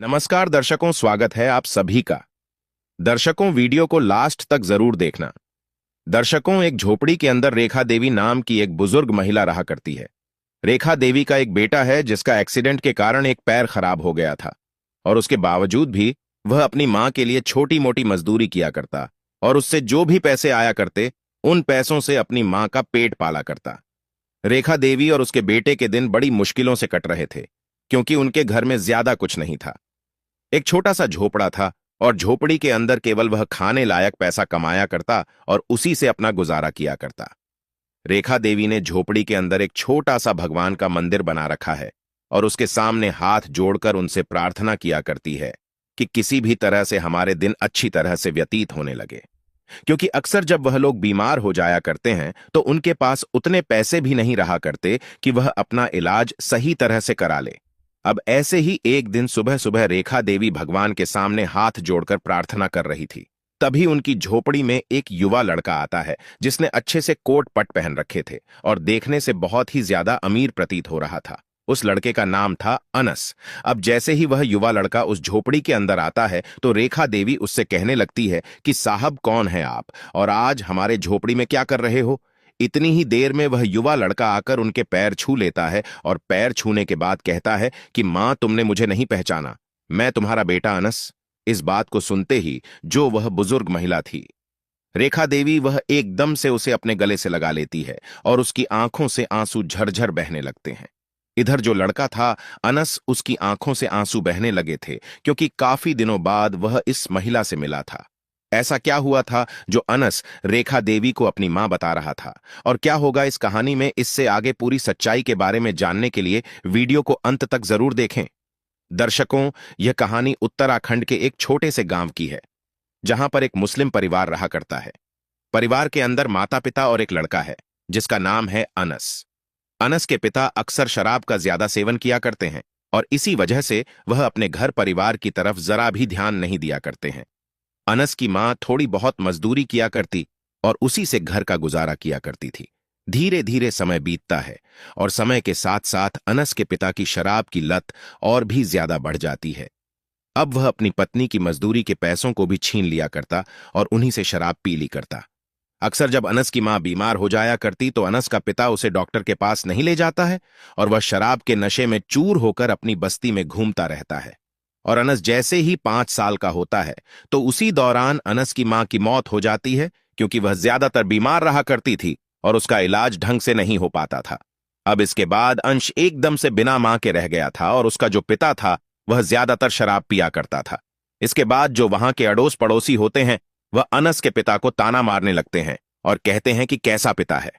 नमस्कार दर्शकों, स्वागत है आप सभी का। दर्शकों, वीडियो को लास्ट तक जरूर देखना। दर्शकों, एक झोपड़ी के अंदर रेखा देवी नाम की एक बुजुर्ग महिला रहा करती है। रेखा देवी का एक बेटा है जिसका एक्सीडेंट के कारण एक पैर खराब हो गया था, और उसके बावजूद भी वह अपनी मां के लिए छोटी मोटी मजदूरी किया करता और उससे जो भी पैसे आया करते उन पैसों से अपनी मां का पेट पाला करता। रेखा देवी और उसके बेटे के दिन बड़ी मुश्किलों से कट रहे थे, क्योंकि उनके घर में ज्यादा कुछ नहीं था। एक छोटा सा झोपड़ा था और झोपड़ी के अंदर केवल वह खाने लायक पैसा कमाया करता और उसी से अपना गुजारा किया करता। रेखा देवी ने झोपड़ी के अंदर एक छोटा सा भगवान का मंदिर बना रखा है और उसके सामने हाथ जोड़कर उनसे प्रार्थना किया करती है कि किसी भी तरह से हमारे दिन अच्छी तरह से व्यतीत होने लगे, क्योंकि अक्सर जब वह लोग बीमार हो जाया करते हैं तो उनके पास उतने पैसे भी नहीं रहा करते कि वह अपना इलाज सही तरह से करा ले। अब ऐसे ही एक दिन सुबह सुबह रेखा देवी भगवान के सामने हाथ जोड़कर प्रार्थना कर रही थी। तभी उनकी झोपड़ी में एक युवा लड़का आता है जिसने अच्छे से कोट पट पहन रखे थे और देखने से बहुत ही ज्यादा अमीर प्रतीत हो रहा था। उस लड़के का नाम था अनस। अब जैसे ही वह युवा लड़का उस झोपड़ी के अंदर आता है तो रेखा देवी उससे कहने लगती है कि साहब, कौन है आप और आज हमारे झोपड़ी में क्या कर रहे हो। इतनी ही देर में वह युवा लड़का आकर उनके पैर छू लेता है और पैर छूने के बाद कहता है कि मां, तुमने मुझे नहीं पहचाना, मैं तुम्हारा बेटा अनस। इस बात को सुनते ही जो वह बुजुर्ग महिला थी, रेखा देवी, वह एकदम से उसे अपने गले से लगा लेती है और उसकी आंखों से आंसू झरझर बहने लगते हैं। इधर जो लड़का था अनस, उसकी आंखों से आंसू बहने लगे थे क्योंकि काफी दिनों बाद वह इस महिला से मिला था। ऐसा क्या हुआ था जो अनस रेखा देवी को अपनी मां बता रहा था, और क्या होगा इस कहानी में, इससे आगे पूरी सच्चाई के बारे में जानने के लिए वीडियो को अंत तक जरूर देखें। दर्शकों, यह कहानी उत्तराखंड के एक छोटे से गांव की है जहां पर एक मुस्लिम परिवार रहा करता है। परिवार के अंदर माता पिता और एक लड़का है जिसका नाम है अनस। अनस के पिता अक्सर शराब का ज्यादा सेवन किया करते हैं और इसी वजह से वह अपने घर परिवार की तरफ जरा भी ध्यान नहीं दिया करते हैं। अनस की मां थोड़ी बहुत मजदूरी किया करती और उसी से घर का गुजारा किया करती थी। धीरे धीरे समय बीतता है और समय के साथ साथ अनस के पिता की शराब की लत और भी ज्यादा बढ़ जाती है। अब वह अपनी पत्नी की मजदूरी के पैसों को भी छीन लिया करता और उन्हीं से शराब पी ली करता। अक्सर जब अनस की मां बीमार हो जाया करती तो अनस का पिता उसे डॉक्टर के पास नहीं ले जाता है और वह शराब के नशे में चूर होकर अपनी बस्ती में घूमता रहता है। और अनस जैसे ही 5 साल का होता है तो उसी दौरान अनस की मां की मौत हो जाती है, क्योंकि वह ज्यादातर बीमार रहा करती थी और उसका इलाज ढंग से नहीं हो पाता था। अब इसके बाद अंश एकदम से बिना मां के रह गया था और उसका जो पिता था वह ज्यादातर शराब पिया करता था। इसके बाद जो वहां के अड़ोस पड़ोसी होते हैं वह अनस के पिता को ताना मारने लगते हैं और कहते हैं कि कैसा पिता है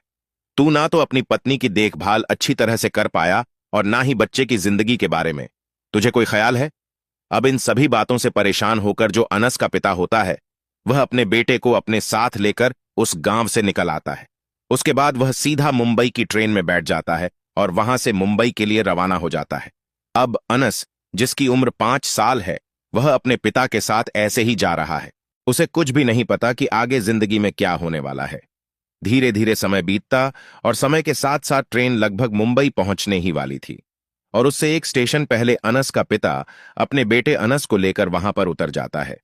तू, ना तो अपनी पत्नी की देखभाल अच्छी तरह से कर पाया और ना ही बच्चे की जिंदगी के बारे में तुझे कोई ख्याल है। अब इन सभी बातों से परेशान होकर जो अनस का पिता होता है वह अपने बेटे को अपने साथ लेकर उस गांव से निकल आता है। उसके बाद वह सीधा मुंबई की ट्रेन में बैठ जाता है और वहां से मुंबई के लिए रवाना हो जाता है। अब अनस, जिसकी उम्र 5 साल है, वह अपने पिता के साथ ऐसे ही जा रहा है। उसे कुछ भी नहीं पता कि आगे जिंदगी में क्या होने वाला है। धीरे धीरे समय बीतता और समय के साथ साथ ट्रेन लगभग मुंबई पहुंचने ही वाली थी और उससे एक स्टेशन पहले अनस का पिता अपने बेटे अनस को लेकर वहां पर उतर जाता है।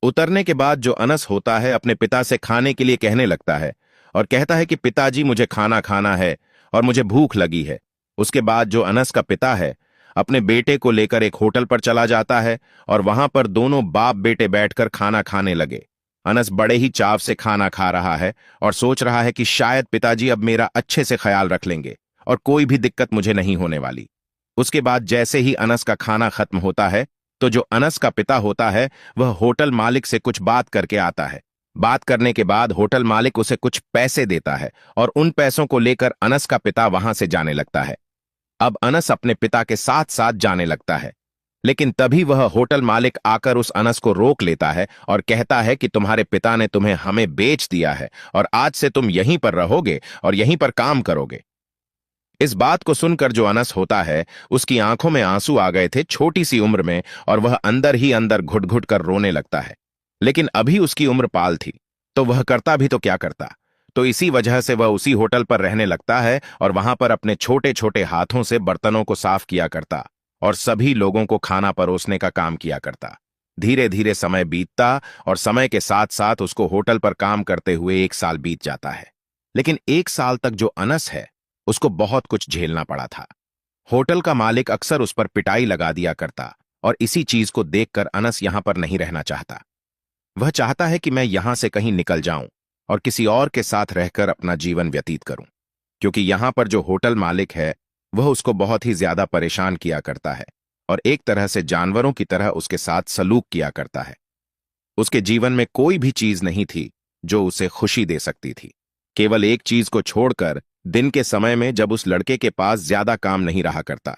उतरने के बाद जो अनस होता है अपने पिता से खाने के लिए कहने लगता है और कहता है कि पिताजी, मुझे खाना खाना है और मुझे भूख लगी है। उसके बाद जो अनस का पिता है अपने बेटे को लेकर एक होटल पर चला जाता है और वहां पर दोनों बाप बेटे बैठकर खाना खाने लगे। अनस बड़े ही चाव से खाना खा रहा है और सोच रहा है कि शायद पिताजी अब मेरा अच्छे से ख्याल रख लेंगे और कोई भी दिक्कत मुझे नहीं होने वाली। उसके बाद जैसे ही अनस का खाना खत्म होता है तो जो अनस का पिता होता है वह होटल मालिक से कुछ बात करके आता है। बात करने के बाद होटल मालिक उसे कुछ पैसे देता है और उन पैसों को लेकर अनस का पिता वहां से जाने लगता है। अब अनस अपने पिता के साथ साथ जाने लगता है, लेकिन तभी वह होटल मालिक आकर उस अनस को रोक लेता है और कहता है कि तुम्हारे पिता ने तुम्हें हमें बेच दिया है और आज से तुम यहीं पर रहोगे और यहीं पर काम करोगे। इस बात को सुनकर जो अनस होता है उसकी आंखों में आंसू आ गए थे छोटी सी उम्र में और वह अंदर ही अंदर घुट घुट कर रोने लगता है। लेकिन अभी उसकी उम्र पाल थी तो वह करता भी तो क्या करता, तो इसी वजह से वह उसी होटल पर रहने लगता है और वहां पर अपने छोटे छोटे हाथों से बर्तनों को साफ किया करता और सभी लोगों को खाना परोसने का काम किया करता। धीरे धीरे समय बीतता और समय के साथ साथ उसको होटल पर काम करते हुए 1 साल बीत जाता है। लेकिन 1 साल तक जो अनस है उसको बहुत कुछ झेलना पड़ा था। होटल का मालिक अक्सर उस पर पिटाई लगा दिया करता और इसी चीज को देखकर अनस यहां पर नहीं रहना चाहता। वह चाहता है कि मैं यहां से कहीं निकल जाऊं और किसी और के साथ रहकर अपना जीवन व्यतीत करूं, क्योंकि यहां पर जो होटल मालिक है वह उसको बहुत ही ज्यादा परेशान किया करता है और एक तरह से जानवरों की तरह उसके साथ सलूक किया करता है। उसके जीवन में कोई भी चीज नहीं थी जो उसे खुशी दे सकती थी। केवल एक चीज को छोड़कर दिन के समय में जब उस लड़के के पास ज्यादा काम नहीं रहा करता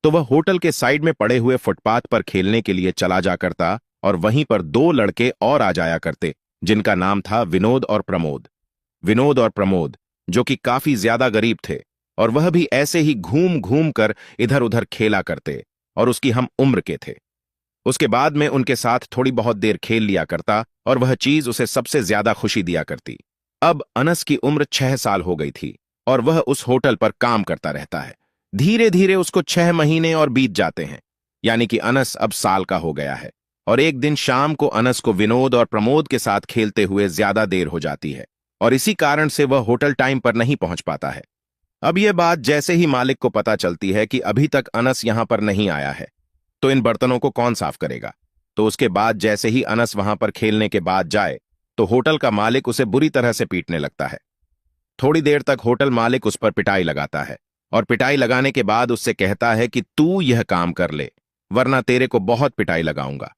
तो वह होटल के साइड में पड़े हुए फुटपाथ पर खेलने के लिए चला जा करता और वहीं पर 2 लड़के और आ जाया करते जिनका नाम था विनोद और प्रमोद। विनोद और प्रमोद जो कि काफी ज्यादा गरीब थे और वह भी ऐसे ही घूम घूम कर इधर उधर खेला करते और उसकी हम उम्र के थे। उसके बाद में उनके साथ थोड़ी बहुत देर खेल लिया करता और वह चीज उसे सबसे ज्यादा खुशी दिया करती। अब अनस की उम्र 6 साल हो गई थी और वह उस होटल पर काम करता रहता है। धीरे धीरे उसको 6 महीने और बीत जाते हैं, यानी कि अनस अब साल का हो गया है। और एक दिन शाम को अनस को विनोद और प्रमोद के साथ खेलते हुए ज्यादा देर हो जाती है और इसी कारण से वह होटल टाइम पर नहीं पहुंच पाता है। अब यह बात जैसे ही मालिक को पता चलती है कि अभी तक अनस यहां पर नहीं आया है तो इन बर्तनों को कौन साफ करेगा, तो उसके बाद जैसे ही अनस वहां पर खेलने के बाद जाए तो होटल का मालिक उसे बुरी तरह से पीटने लगता है। थोड़ी देर तक होटल मालिक उस पर पिटाई लगाता है और पिटाई लगाने के बाद उससे कहता है कि तू यह काम कर ले वरना तेरे को बहुत पिटाई लगाऊंगा।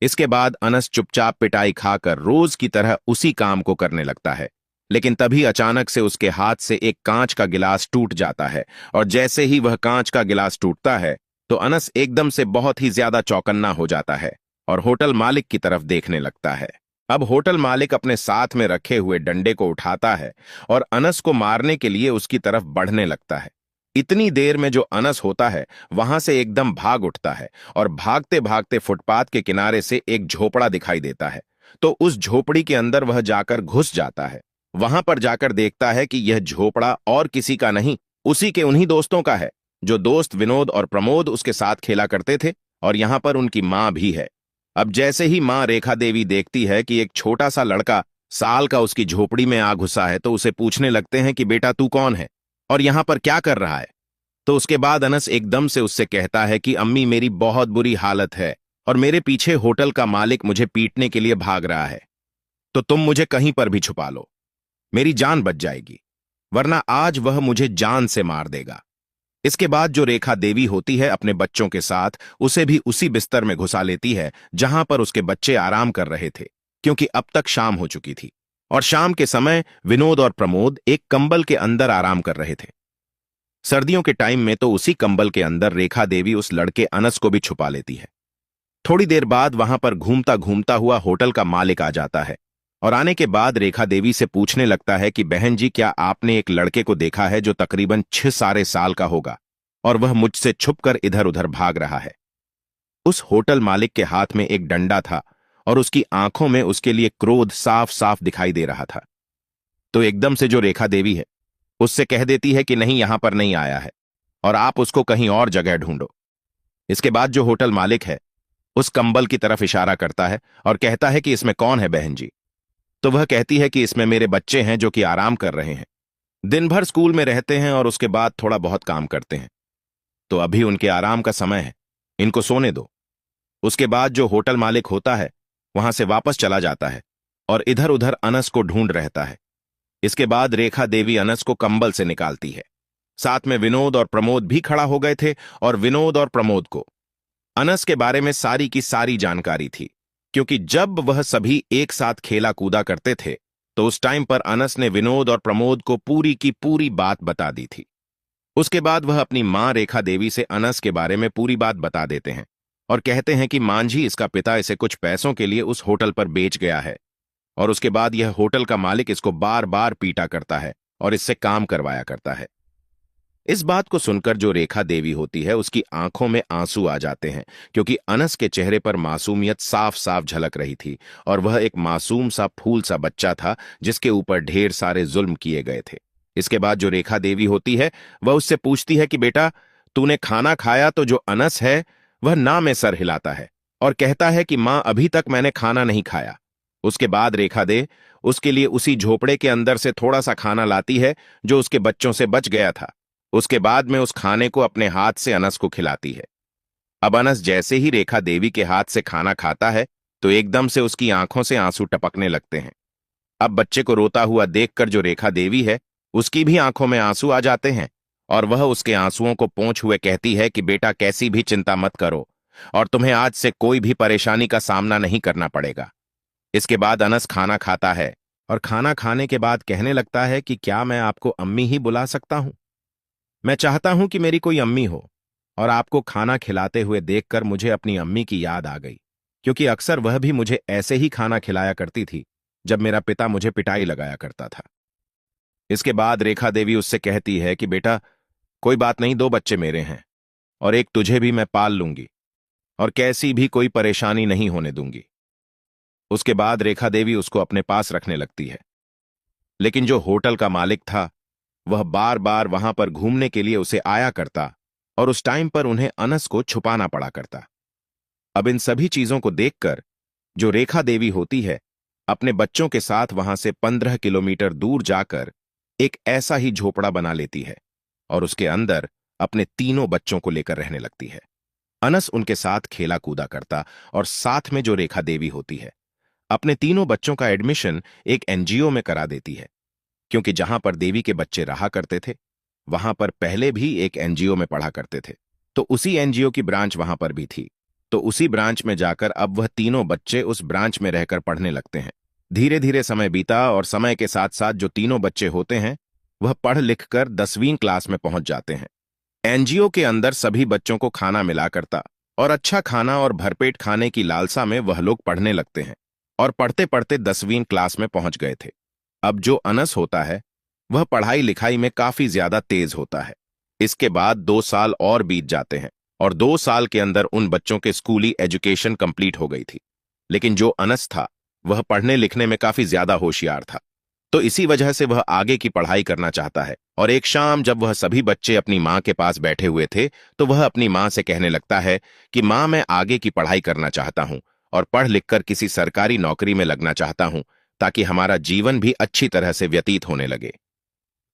इसके बाद अनस चुपचाप पिटाई खाकर रोज की तरह उसी काम को करने लगता है। लेकिन तभी अचानक से उसके हाथ से एक कांच का गिलास टूट जाता है और जैसे ही वह कांच का गिलास टूटता है तो अनस एकदम से बहुत ही ज्यादा चौकन्ना हो जाता है और होटल मालिक की तरफ देखने लगता है। अब होटल मालिक अपने साथ में रखे हुए डंडे को उठाता है और अनस को मारने के लिए उसकी तरफ बढ़ने लगता है। इतनी देर में जो अनस होता है वहां से एकदम भाग उठता है और भागते भागते फुटपाथ के किनारे से एक झोपड़ा दिखाई देता है तो उस झोपड़ी के अंदर वह जाकर घुस जाता है। वहां पर जाकर देखता है कि यह झोपड़ा और किसी का नहीं, उसी के उन्हीं दोस्तों का है जो दोस्त विनोद और प्रमोद उसके साथ खेला करते थे और यहां पर उनकी मां भी है। अब जैसे ही मां रेखा देवी देखती है कि एक छोटा सा लड़का साल का उसकी झोपड़ी में आ घुसा है तो उसे पूछने लगते हैं कि बेटा तू कौन है और यहां पर क्या कर रहा है। तो उसके बाद अनस एकदम से उससे कहता है कि अम्मी मेरी बहुत बुरी हालत है और मेरे पीछे होटल का मालिक मुझे पीटने के लिए भाग रहा है, तो तुम मुझे कहीं पर भी छुपा लो, मेरी जान बच जाएगी, वरना आज वह मुझे जान से मार देगा। इसके बाद जो रेखा देवी होती है अपने बच्चों के साथ उसे भी उसी बिस्तर में घुसा लेती है जहां पर उसके बच्चे आराम कर रहे थे, क्योंकि अब तक शाम हो चुकी थी और शाम के समय विनोद और प्रमोद एक कंबल के अंदर आराम कर रहे थे। सर्दियों के टाइम में तो उसी कंबल के अंदर रेखा देवी उस लड़के अनस को भी छुपा लेती है। थोड़ी देर बाद वहां पर घूमता घूमता हुआ होटल का मालिक आ जाता है और आने के बाद रेखा देवी से पूछने लगता है कि बहन जी क्या आपने एक लड़के को देखा है जो तकरीबन 6 सारे साल का होगा और वह मुझसे छुपकर इधर उधर भाग रहा है। उस होटल मालिक के हाथ में एक डंडा था और उसकी आंखों में उसके लिए क्रोध साफ साफ दिखाई दे रहा था। तो एकदम से जो रेखा देवी है उससे कह देती है कि नहीं, यहां पर नहीं आया है और आप उसको कहीं और जगह ढूंढो। इसके बाद जो होटल मालिक है उस कंबल की तरफ इशारा करता है और कहता है कि इसमें कौन है बहन जी। तो वह कहती है कि इसमें मेरे बच्चे हैं जो कि आराम कर रहे हैं, दिन भर स्कूल में रहते हैं और उसके बाद थोड़ा बहुत काम करते हैं, तो अभी उनके आराम का समय है, इनको सोने दो। उसके बाद जो होटल मालिक होता है वहां से वापस चला जाता है और इधर उधर अनस को ढूंढ रहता है। इसके बाद रेखा देवी अनस को कंबल से निकालती है। साथ में विनोद और प्रमोद भी खड़ा हो गए थे और विनोद और प्रमोद को अनस के बारे में सारी की सारी जानकारी थी, क्योंकि जब वह सभी एक साथ खेला कूदा करते थे तो उस टाइम पर अनस ने विनोद और प्रमोद को पूरी की पूरी बात बता दी थी। उसके बाद वह अपनी मां रेखा देवी से अनस के बारे में पूरी बात बता देते हैं और कहते हैं कि मांझी इसका पिता इसे कुछ पैसों के लिए उस होटल पर बेच गया है और उसके बाद यह होटल का मालिक इसको बार बार पीटा करता है और इससे काम करवाया करता है। इस बात को सुनकर जो रेखा देवी होती है उसकी आंखों में आंसू आ जाते हैं, क्योंकि अनस के चेहरे पर मासूमियत साफ साफ झलक रही थी और वह एक मासूम सा फूल सा बच्चा था जिसके ऊपर ढेर सारे जुल्म किए गए थे। इसके बाद जो रेखा देवी होती है वह उससे पूछती है कि बेटा तूने खाना खाया तो जो अनस है वह ना में सर हिलाता है और कहता है कि मां अभी तक मैंने खाना नहीं खाया। उसके बाद रेखा दे उसके लिए उसी झोपड़े के अंदर से थोड़ा सा खाना लाती है जो उसके बच्चों से बच गया था। उसके बाद में उस खाने को अपने हाथ से अनस को खिलाती है। अब अनस जैसे ही रेखा देवी के हाथ से खाना खाता है तो एकदम से उसकी आंखों से आंसू टपकने लगते हैं। अब बच्चे को रोता हुआ देखकर जो रेखा देवी है उसकी भी आंखों में आंसू आ जाते हैं और वह उसके आंसुओं को पोंछ हुए कहती है कि बेटा कैसी भी चिंता मत करो और तुम्हें आज से कोई भी परेशानी का सामना नहीं करना पड़ेगा। इसके बाद अनस खाना खाता है और खाना खाने के बाद कहने लगता है कि क्या मैं आपको अम्मी ही बुला सकता हूं? मैं चाहता हूं कि मेरी कोई अम्मी हो। और आपको खाना खिलाते हुए देखकर मुझे अपनी अम्मी की याद आ गई, क्योंकि अक्सर वह भी मुझे ऐसे ही खाना खिलाया करती थी जब मेरा पिता मुझे पिटाई लगाया करता था। इसके बाद रेखा देवी उससे कहती है कि बेटा कोई बात नहीं, 2 बच्चे मेरे हैं और एक तुझे भी मैं पाल लूंगी और कैसी भी कोई परेशानी नहीं होने दूंगी। उसके बाद रेखा देवी उसको अपने पास रखने लगती है। लेकिन जो होटल का मालिक था वह बार बार वहां पर घूमने के लिए उसे आया करता और उस टाइम पर उन्हें अनस को छुपाना पड़ा करता। अब इन सभी चीजों को देखकर जो रेखा देवी होती है अपने बच्चों के साथ वहां से 15 किलोमीटर दूर जाकर एक ऐसा ही झोपड़ा बना लेती है और उसके अंदर अपने तीनों बच्चों को लेकर रहने लगती है। अनस उनके साथ खेला कूदा करता और साथ में जो रेखा देवी होती है अपने तीनों बच्चों का एडमिशन एक एनजीओ में करा देती है, क्योंकि जहां पर देवी के बच्चे रहा करते थे वहां पर पहले भी एक एनजीओ में पढ़ा करते थे, तो उसी एनजीओ की ब्रांच वहां पर भी थी। तो उसी ब्रांच में जाकर अब वह तीनों बच्चे उस ब्रांच में रहकर पढ़ने लगते हैं। धीरे धीरे समय बीता और समय के साथ साथ जो तीनों बच्चे होते हैं वह पढ़ लिख कर 10वीं क्लास में पहुंच जाते हैं। एनजीओ के अंदर सभी बच्चों को खाना मिला करता और अच्छा खाना और भरपेट खाने की लालसा में वह लोग पढ़ने लगते हैं और पढ़ते पढ़ते 10वीं क्लास में पहुंच गए थे। अब जो अनस होता है वह पढ़ाई लिखाई में काफी ज्यादा तेज होता है। इसके बाद 2 साल और बीत जाते हैं और 2 साल के अंदर उन बच्चों के स्कूली एजुकेशन कंप्लीट हो गई थी। लेकिन जो अनस था वह पढ़ने लिखने में काफी ज्यादा होशियार था, तो इसी वजह से वह आगे की पढ़ाई करना चाहता है। और एक शाम जब वह सभी बच्चे अपनी मां के पास बैठे हुए थे तो वह अपनी मां से कहने लगता है कि मां, मैं आगे की पढ़ाई करना चाहता हूं और पढ़ लिखकर किसी सरकारी नौकरी में लगना चाहता हूं ताकि हमारा जीवन भी अच्छी तरह से व्यतीत होने लगे।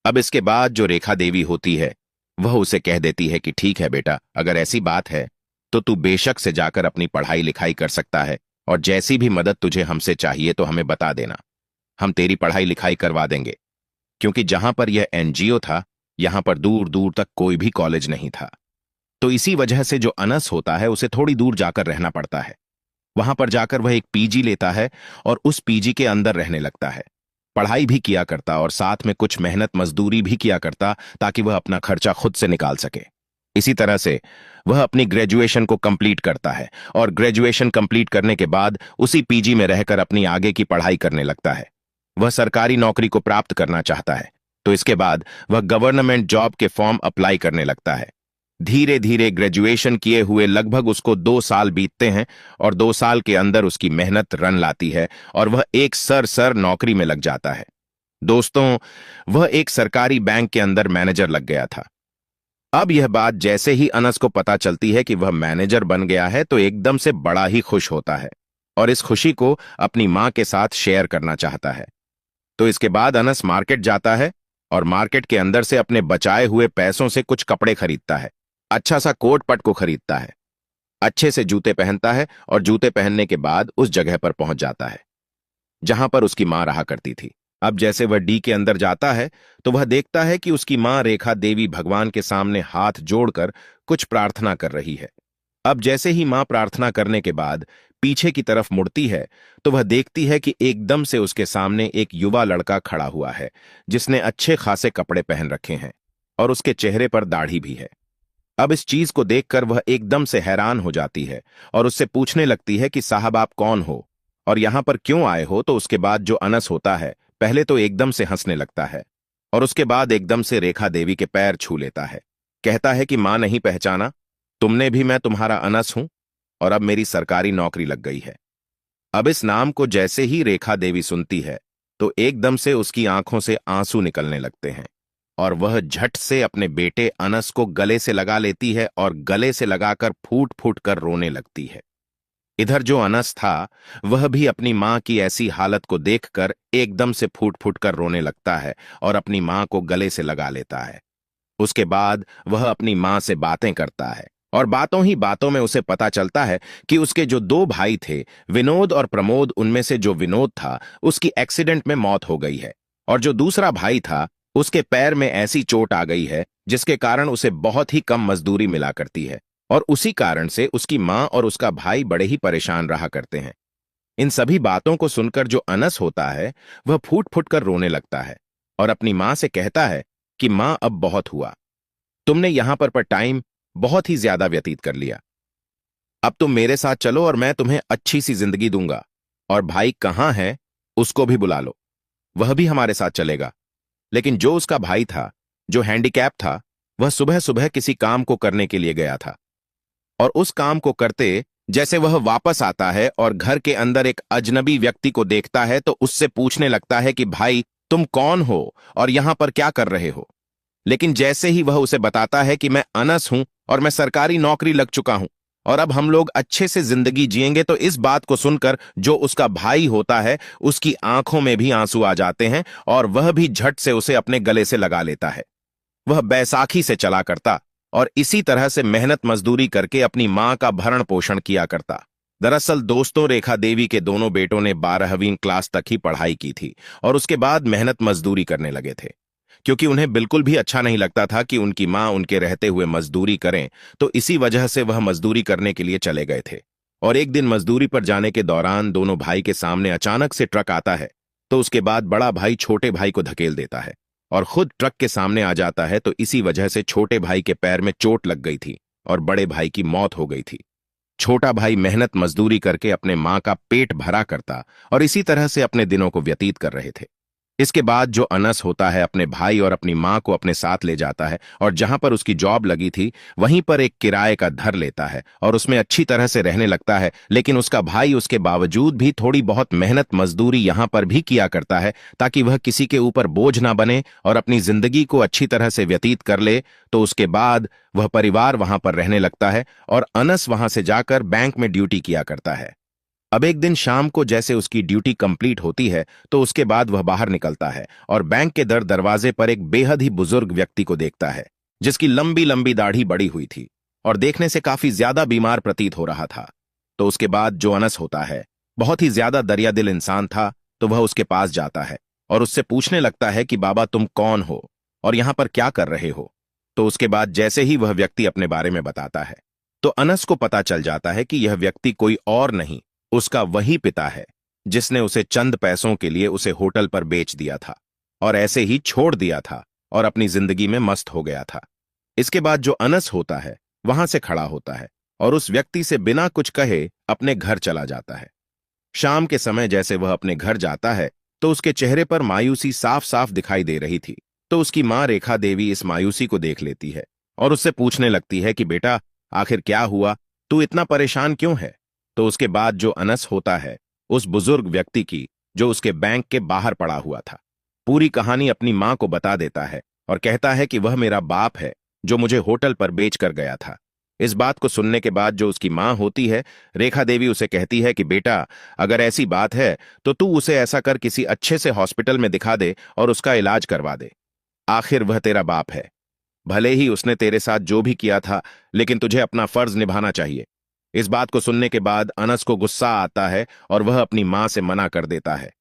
अब इसके बाद जो रेखा देवी होती है वह उसे कह देती है कि ठीक है बेटा, अगर ऐसी बात है तो तू बेशक से जाकर अपनी पढ़ाई लिखाई कर सकता है और जैसी भी मदद तुझे हमसे चाहिए तो हमें बता देना, हम तेरी पढ़ाई लिखाई करवा देंगे। क्योंकि जहां पर यह एनजीओ था यहां पर दूर दूर तक कोई भी कॉलेज नहीं था, तो इसी वजह से जो अनस होता है उसे थोड़ी दूर जाकर रहना पड़ता है। वहां पर जाकर वह एक पीजी लेता है और उस पीजी के अंदर रहने लगता है। पढ़ाई भी किया करता और साथ में कुछ मेहनत मजदूरी भी किया करता ताकि वह अपना खर्चा खुद से निकाल सके। इसी तरह से वह अपनी ग्रेजुएशन को कंप्लीट करता है और ग्रेजुएशन कंप्लीट करने के बाद उसी पीजी में रहकर अपनी आगे की पढ़ाई करने लगता है। वह सरकारी नौकरी को प्राप्त करना चाहता है, तो इसके बाद वह गवर्नमेंट जॉब के फॉर्म अप्लाई करने लगता है। धीरे धीरे ग्रेजुएशन किए हुए लगभग उसको 2 साल बीतते हैं और 2 साल के अंदर उसकी मेहनत रन लाती है और वह एक सर नौकरी में लग जाता है। दोस्तों, वह एक सरकारी बैंक के अंदर मैनेजर लग गया था। अब यह बात जैसे ही अनस को पता चलती है कि वह मैनेजर बन गया है तो एकदम से बड़ा ही खुश होता है और इस खुशी को अपनी मां के साथ शेयर करना चाहता है। तो इसके बाद अनस मार्केट जाता है और मार्केट के अंदर से अपने बचाए हुए पैसों से कुछ कपड़े खरीदता है, अच्छा सा कोट पट को खरीदता है, अच्छे से जूते पहनता है और जूते पहनने के बाद उस जगह पर पहुंच जाता है जहां पर उसकी मां रहा करती थी। अब जैसे वह डी के अंदर जाता है तो वह देखता है कि उसकी मां रेखा देवी भगवान के सामने हाथ जोड़कर कुछ प्रार्थना कर रही है। अब जैसे ही मां प्रार्थना करने के बाद पीछे की तरफ मुड़ती है तो वह देखती है कि एकदम से उसके सामने एक युवा लड़का खड़ा हुआ है जिसने अच्छे खासे कपड़े पहन रखे हैं और उसके चेहरे पर दाढ़ी भी है। अब इस चीज को देखकर वह एकदम से हैरान हो जाती है और उससे पूछने लगती है कि साहब आप कौन हो और यहां पर क्यों आए हो। तो उसके बाद जो अनस होता है पहले तो एकदम से हंसने लगता है और उसके बाद एकदम से रेखा देवी के पैर छू लेता है। कहता है कि मां, नहीं पहचाना तुमने भी, मैं तुम्हारा अनस हूं और अब मेरी सरकारी नौकरी लग गई है। अब इस नाम को जैसे ही रेखा देवी सुनती है तो एकदम से उसकी आंखों से आंसू निकलने लगते हैं और वह झट से अपने बेटे अनस को गले से लगा लेती है और गले से लगाकर फूट फूट कर रोने लगती है। इधर जो अनस था वह भी अपनी मां की ऐसी हालत को देखकर एकदम से फूट फूट कर रोने लगता है और अपनी मां को गले से लगा लेता है। उसके बाद वह अपनी मां से बातें करता है और बातों ही बातों में उसे पता चलता है कि उसके जो दो भाई थे, विनोद और प्रमोद, उनमें से जो विनोद था उसकी एक्सीडेंट में मौत हो गई है और जो दूसरा भाई था उसके पैर में ऐसी चोट आ गई है जिसके कारण उसे बहुत ही कम मजदूरी मिला करती है और उसी कारण से उसकी मां और उसका भाई बड़े ही परेशान रहा करते हैं। इन सभी बातों को सुनकर जो अनस होता है वह फूट फूट कर रोने लगता है और अपनी मां से कहता है कि मां, अब बहुत हुआ, तुमने यहां पर टाइम बहुत ही ज्यादा व्यतीत कर लिया। अब तुम मेरे साथ चलो और मैं तुम्हें अच्छी सी जिंदगी दूंगा। और भाई कहाँ है उसको भी बुला लो, वह भी हमारे साथ चलेगा। लेकिन जो उसका भाई था, जो हैंडीकैप था, वह सुबह सुबह किसी काम को करने के लिए गया था और उस काम को करते जैसे वह वापस आता है और घर के अंदर एक अजनबी व्यक्ति को देखता है तो उससे पूछने लगता है कि भाई, तुम कौन हो और यहां पर क्या कर रहे हो। लेकिन जैसे ही वह उसे बताता है कि मैं अनस हूं और मैं सरकारी नौकरी लग चुका हूं और अब हम लोग अच्छे से जिंदगी जिएंगे, तो इस बात को सुनकर जो उसका भाई होता है उसकी आंखों में भी आंसू आ जाते हैं और वह भी झट से उसे अपने गले से लगा लेता है। वह बैसाखी से चला करता और इसी तरह से मेहनत मजदूरी करके अपनी मां का भरण पोषण किया करता। दरअसल दोस्तों, रेखा देवी के दोनों बेटों ने 12वीं क्लास तक ही पढ़ाई की थी और उसके बाद मेहनत मजदूरी करने लगे थे, क्योंकि उन्हें बिल्कुल भी अच्छा नहीं लगता था कि उनकी मां उनके रहते हुए मजदूरी करें, तो इसी वजह से वह मजदूरी करने के लिए चले गए थे। और एक दिन मजदूरी पर जाने के दौरान दोनों भाई के सामने अचानक से ट्रक आता है, तो उसके बाद बड़ा भाई छोटे भाई को धकेल देता है और खुद ट्रक के सामने आ जाता है, तो इसी वजह से छोटे भाई के पैर में चोट लग गई थी और बड़े भाई की मौत हो गई थी। छोटा भाई मेहनत मजदूरी करके अपने मां का पेट भरा करता और इसी तरह से अपने दिनों को व्यतीत कर रहे थे। इसके बाद जो अनस होता है अपने भाई और अपनी मां को अपने साथ ले जाता है और जहां पर उसकी जॉब लगी थी वहीं पर एक किराए का घर लेता है और उसमें अच्छी तरह से रहने लगता है। लेकिन उसका भाई उसके बावजूद भी थोड़ी बहुत मेहनत मजदूरी यहां पर भी किया करता है ताकि वह किसी के ऊपर बोझ ना बने और अपनी जिंदगी को अच्छी तरह से व्यतीत कर ले। तो उसके बाद वह परिवार वहां पर रहने लगता है और अनस वहां से जाकर बैंक में ड्यूटी किया करता है। अब एक दिन शाम को जैसे उसकी ड्यूटी कंप्लीट होती है तो उसके बाद वह बाहर निकलता है और बैंक के दरवाजे पर एक बेहद ही बुजुर्ग व्यक्ति को देखता है जिसकी लंबी लंबी दाढ़ी बड़ी हुई थी और देखने से काफी ज्यादा बीमार प्रतीत हो रहा था। तो उसके बाद जो अनस होता है बहुत ही ज्यादा दरियादिल इंसान था, तो वह उसके पास जाता है और उससे पूछने लगता है कि बाबा, तुम कौन हो और यहां पर क्या कर रहे हो। तो उसके बाद जैसे ही वह व्यक्ति अपने बारे में बताता है तो अनस को पता चल जाता है कि यह व्यक्ति कोई और नहीं, उसका वही पिता है जिसने उसे चंद पैसों के लिए उसे होटल पर बेच दिया था और ऐसे ही छोड़ दिया था और अपनी जिंदगी में मस्त हो गया था। इसके बाद जो अनस होता है वहां से खड़ा होता है और उस व्यक्ति से बिना कुछ कहे अपने घर चला जाता है। शाम के समय जैसे वह अपने घर जाता है तो उसके चेहरे पर मायूसी साफ साफ दिखाई दे रही थी। तो उसकी मां रेखा देवी इस मायूसी को देख लेती है और उससे पूछने लगती है कि बेटा, आखिर क्या हुआ, तू इतना परेशान क्यों है। तो उसके बाद जो अनस होता है उस बुजुर्ग व्यक्ति की, जो उसके बैंक के बाहर पड़ा हुआ था, पूरी कहानी अपनी मां को बता देता है और कहता है कि वह मेरा बाप है जो मुझे होटल पर बेच कर गया था। इस बात को सुनने के बाद जो उसकी मां होती है रेखा देवी उसे कहती है कि बेटा, अगर ऐसी बात है तो तू उसे ऐसा कर किसी अच्छे से हॉस्पिटल में दिखा दे और उसका इलाज करवा दे। आखिर वह तेरा बाप है, भले ही उसने तेरे साथ जो भी किया था, लेकिन तुझे अपना फर्ज निभाना चाहिए। इस बात को सुनने के बाद अनस को गुस्सा आता है और वह अपनी मां से मना कर देता है।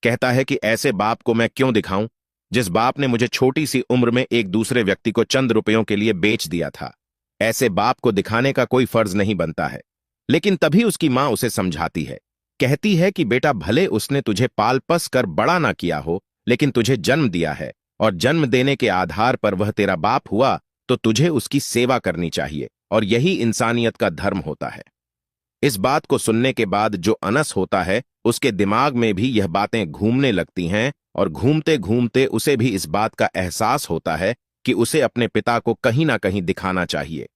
कहता है कि ऐसे बाप को मैं क्यों दिखाऊं जिस बाप ने मुझे छोटी सी उम्र में एक दूसरे व्यक्ति को चंद रुपयों के लिए बेच दिया था। ऐसे बाप को दिखाने का कोई फर्ज नहीं बनता है। लेकिन तभी उसकी मां उसे समझाती है, कहती है कि बेटा, भले उसने तुझे पाल पस कर बड़ा ना किया हो, लेकिन तुझे जन्म दिया है और जन्म देने के आधार पर वह तेरा बाप हुआ, तो तुझे उसकी सेवा करनी चाहिए और यही इंसानियत का धर्म होता है। इस बात को सुनने के बाद जो अनस होता है उसके दिमाग में भी यह बातें घूमने लगती हैं और घूमते घूमते उसे भी इस बात का एहसास होता है कि उसे अपने पिता को कहीं ना कहीं दिखाना चाहिए।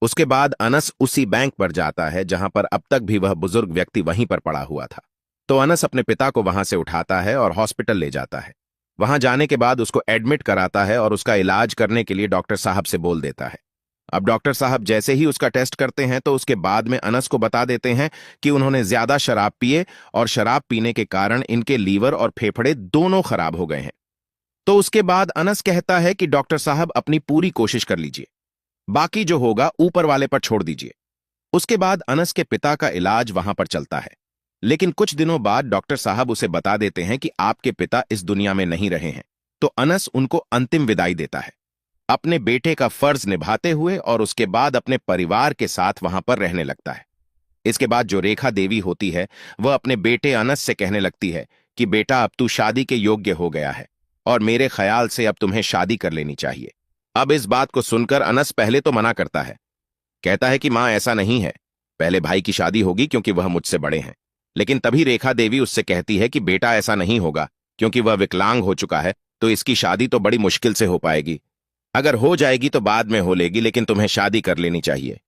उसके बाद अनस उसी बैंक पर जाता है जहां पर अब तक भी वह बुजुर्ग व्यक्ति वहीं पर पड़ा हुआ था। तो अनस अपने पिता को वहां से उठाता है और हॉस्पिटल ले जाता है। वहां जाने के बाद उसको एडमिट कराता है और उसका इलाज करने के लिए डॉक्टर साहब से बोल देता है। अब डॉक्टर साहब जैसे ही उसका टेस्ट करते हैं तो उसके बाद में अनस को बता देते हैं कि उन्होंने ज्यादा शराब पिए और शराब पीने के कारण इनके लीवर और फेफड़े दोनों खराब हो गए हैं। तो उसके बाद अनस कहता है कि डॉक्टर साहब अपनी पूरी कोशिश कर लीजिए, बाकी जो होगा ऊपर वाले पर छोड़ दीजिए। उसके बाद अनस के पिता का इलाज वहां पर चलता है, लेकिन कुछ दिनों बाद डॉक्टर साहब उसे बता देते हैं कि आपके पिता इस दुनिया में नहीं रहे हैं। तो अनस उनको अंतिम विदाई देता है, अपने बेटे का फर्ज निभाते हुए, और उसके बाद अपने परिवार के साथ वहां पर रहने लगता है। इसके बाद जो रेखा देवी होती है वह अपने बेटे अनस से कहने लगती है कि बेटा अब तू शादी के योग्य हो गया है और मेरे ख्याल से अब तुम्हें शादी कर लेनी चाहिए। अब इस बात को सुनकर अनस पहले तो मना करता है, कहता है कि मां ऐसा नहीं है, पहले भाई की शादी होगी क्योंकि वह मुझसे बड़े हैं। लेकिन तभी रेखा देवी उससे कहती है कि बेटा ऐसा नहीं होगा, क्योंकि वह विकलांग हो चुका है तो इसकी शादी तो बड़ी मुश्किल से हो पाएगी। अगर हो जाएगी तो बाद में हो लेगी, लेकिन तुम्हें शादी कर लेनी चाहिए।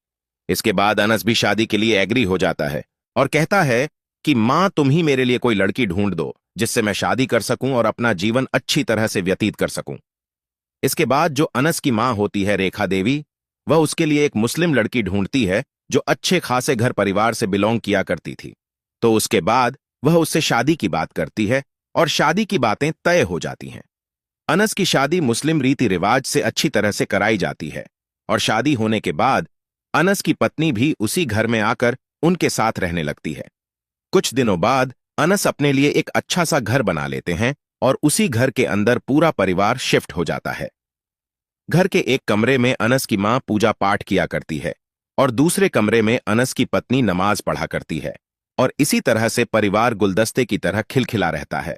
इसके बाद अनस भी शादी के लिए एग्री हो जाता है और कहता है कि मां तुम ही मेरे लिए कोई लड़की ढूंढ दो जिससे मैं शादी कर सकूं और अपना जीवन अच्छी तरह से व्यतीत कर सकूं। इसके बाद जो अनस की मां होती है रेखा देवी, वह उसके लिए एक मुस्लिम लड़की ढूंढती है जो अच्छे खासे घर परिवार से बिलोंग किया करती थी। तो उसके बाद वह उससे शादी की बात करती है और शादी की बातें तय हो जाती हैं। अनस की शादी मुस्लिम रीति रिवाज से अच्छी तरह से कराई जाती है और शादी होने के बाद अनस की पत्नी भी उसी घर में आकर उनके साथ रहने लगती है। कुछ दिनों बाद अनस अपने लिए एक अच्छा सा घर बना लेते हैं और उसी घर के अंदर पूरा परिवार शिफ्ट हो जाता है। घर के एक कमरे में अनस की मां पूजा पाठ किया करती है और दूसरे कमरे में अनस की पत्नी नमाज पढ़ा करती है, और इसी तरह से परिवार गुलदस्ते की तरह खिलखिला रहता है।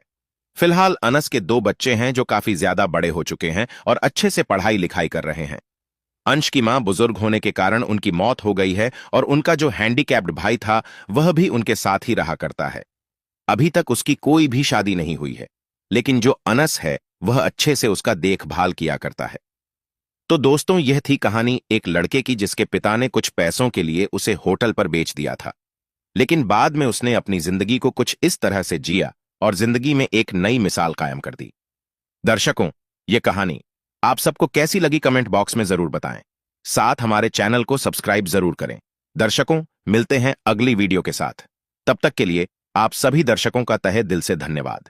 फिलहाल अनस के 2 बच्चे हैं जो काफी ज्यादा बड़े हो चुके हैं और अच्छे से पढ़ाई लिखाई कर रहे हैं। अंश की मां बुजुर्ग होने के कारण उनकी मौत हो गई है और उनका जो हैंडीकैप्ड भाई था वह भी उनके साथ ही रहा करता है। अभी तक उसकी कोई भी शादी नहीं हुई है, लेकिन जो अनस है वह अच्छे से उसका देखभाल किया करता है। तो दोस्तों, यह थी कहानी एक लड़के की जिसके पिता ने कुछ पैसों के लिए उसे होटल पर बेच दिया था, लेकिन बाद में उसने अपनी जिंदगी को कुछ इस तरह से जिया और जिंदगी में एक नई मिसाल कायम कर दी। दर्शकों, यह कहानी आप सबको कैसी लगी कमेंट बॉक्स में जरूर बताएं। साथ हमारे चैनल को सब्सक्राइब जरूर करें। दर्शकों, मिलते हैं अगली वीडियो के साथ। तब तक के लिए आप सभी दर्शकों का तहे दिल से धन्यवाद।